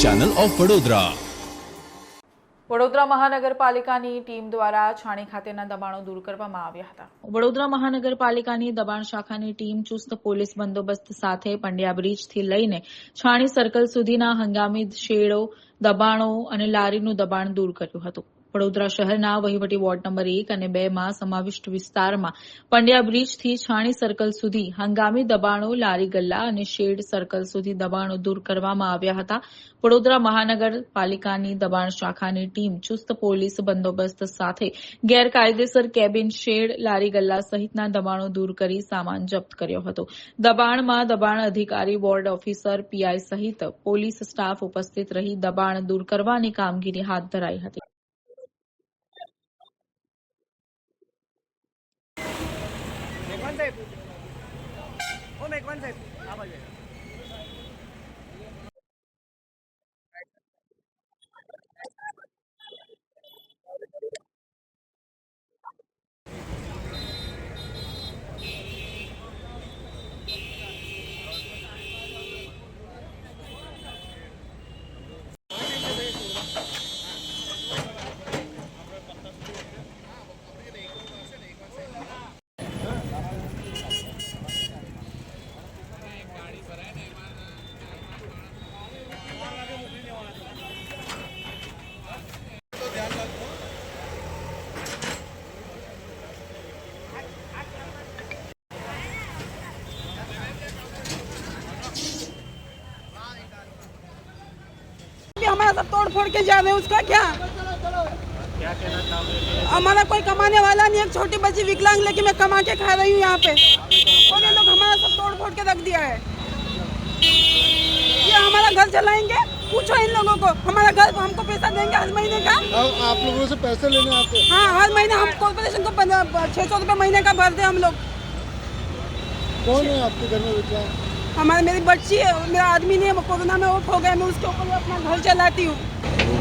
Channel of Vadodara. Vadodara મહાનગરપાલિકાની team દ્વારા છાણી ખાતેના દબાણો દૂર કરવામાં આવ્યા હતા। વડોદરા મહાનગરપાલિકાની દબાણ શાખાની ટીમ ચુસ્ત પોલીસ બંદોબસ્ત સાથે પંડ્યા બ્રિજથી લઈને છાણી સર્કલ સુધીના હંગામી શેડો, દબાણો અને લારીનું દબાણ દૂર કર્યું હતું। વડોદરા શહેરના વહીવટી વોર્ડ નંબર 1 અને 2 માં સમાવિષ્ટ વિસ્તારમાં પંડ્યા બ્રિજથી છાણી સર્કલ સુધી હંગામી દબાણો, લારી ગલ્લા અને શેડ સર્કલ સુધી દબાણો દૂર કરવામાં આવ્યા હતા। વડોદરા મહાનગરપાલિકાની દબાણ શાખાની ટીમ ચુસ્ત પોલીસ બંદોબસ્ત સાથે ગેરકાયદેસર કેબિન, શેડ, લારી ગલ્લા સહિતના દબાણો દૂર કરી સામાન જપ્ત કર્યો હતો। દબાણમાં દબાણ અધિકારી, વોર્ડ ઓફિસર, પીઆઈ સહિત પોલીસ સ્ટાફ ઉપસ્થિત રહી દબાણ દૂર કરવાની કામગીરી હાથ ધરાઈ હતી। हमारा सब तोड़ फोड़ के जा रहे हैं, उसका क्या कहना चाहोगे? हमारा कोई कमाने वाला नहीं है, एक छोटी बच्ची विकलांग लेके मैं कमा के खा रही हूँ यहाँ पे, और ये लोग हमारा सब तोड़ फोड़ के रख दिया है। ये हमारा घर चलाएंगे? पूछो इन लोगों को, हमारा घर हमको पैसा देंगे हर महीने का? आप लोगों से पैसे लेने आते हैं? हाँ, हर महीने हम कॉर्पोरेशन को 600 रुपये महीने का भरते हैं हम लोग। कौन है आपके घर में विकलांग? हमारी मेरी बच्ची है, मेरा आदमी नहीं है, वो कोरोना में ऑफ हो गया, मैं उसके ऊपर अपना घर चलाती हूँ।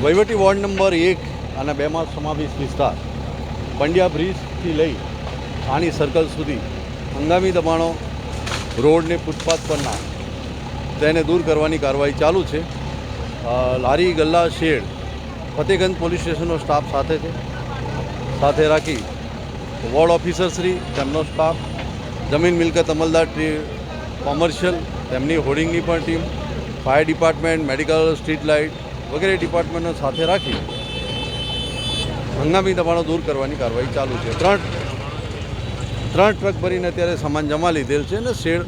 વહીવટી વોર્ડ નંબર 1 અને 2 માં સમાવેશ વિસ્તાર પંડ્યા બ્રિજથી લઈ છાણી સર્કલ સુધી હંગામી દબાણો, રોડ ને ફૂટપાથ પરના તેને દૂર કરવાની કાર્યવાહી ચાલુ છે। લારી ગલ્લા શેડ ફતેગંજ પોલીસ સ્ટેશનનો સ્ટાફ સાથે રાખી વોર્ડ ઓફિસર શ્રી, તેમનો સ્ટાફ, જમીન મિલકત અમલદાર, કોમર્શિયલ તેમની હોર્ડિંગની પણ team, fire department, medical, street light વગેરે ડિપાર્ટમેન્ટને સાથે રાખી હંગામી દબાણો દૂર કરવાની કાર્યવાહી ચાલુ છે। ત્રણ ટ્રક ભરીને અત્યારે સામાન જમા લીધેલ છે અને શેડ